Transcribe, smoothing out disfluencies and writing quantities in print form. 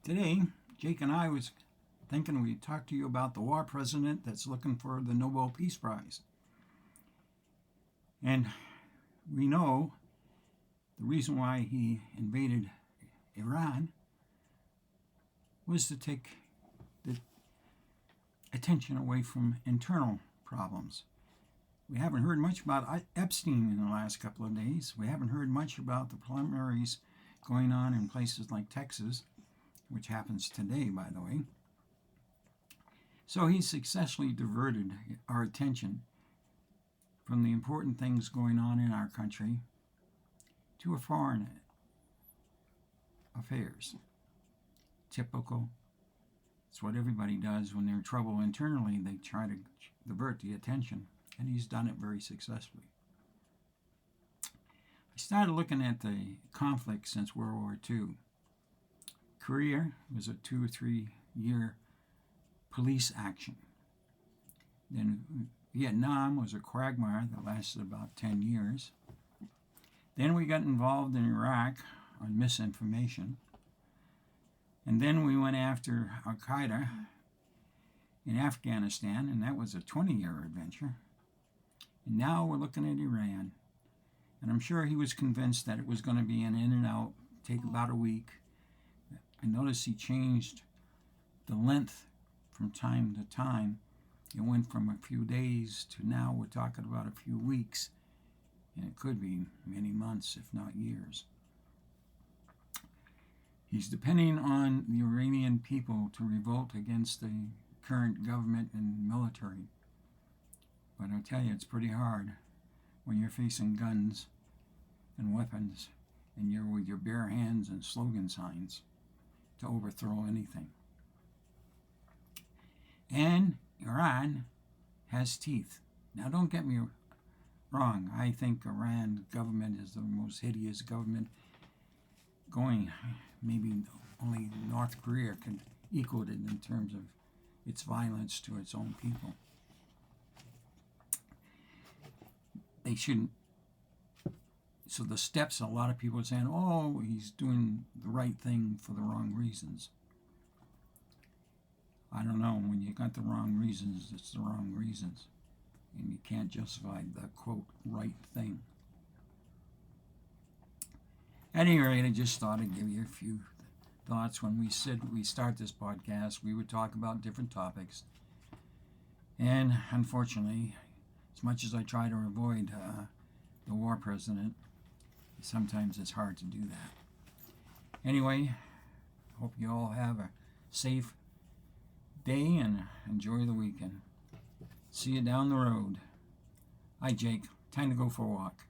Today, Jake and I was thinking we'd talk to you about the war president that's looking for the Nobel Peace Prize. And we know the reason why he invaded Iran was to take the attention away from internal problems. We haven't heard much about Epstein in the last couple of days. We haven't heard much about the preliminaries going on in places like Texas, which happens today, by the way. So he successfully diverted our attention from the important things going on in our country to foreign affairs. Typical. It's what everybody does when they're in trouble internally. They try to divert the attention, and he's done it very successfully. I started looking at the conflict since World War II. Korea was a 2 or 3 year police action. Then Vietnam was a quagmire that lasted about 10 years. Then we got involved in Iraq on misinformation. And then we went after Al Qaeda in Afghanistan, and that was a 20-year adventure. And now we're looking at Iran. And I'm sure he was convinced that it was going to be an in and out, take about a week. I noticed he changed the length from time to time. It went from a few days to now we're talking about a few weeks. And it could be many months, if not years. He's depending on the Iranian people to revolt against the current government and military. But I tell you, it's pretty hard when you're facing guns and weapons and you're with your bare hands and slogan signs to overthrow anything. And Iran has teeth. Now, don't get me wrong. I think Iran government is the most hideous government going. Maybe only North Korea can equal it in terms of its violence to its own people. They shouldn't. So the steps, a lot of people are saying, oh, he's doing the right thing for the wrong reasons. I don't know. When you got the wrong reasons, it's the wrong reasons. And you can't justify the, quote, right thing. At any rate, I just thought I'd give you a few thoughts. When we said we start this podcast, we would talk about different topics. And unfortunately, as much as I try to avoid the war president, sometimes it's hard to do that. Anyway, hope you all have a safe day and enjoy the weekend. See you down the road. Hi, Jake. Time to go for a walk.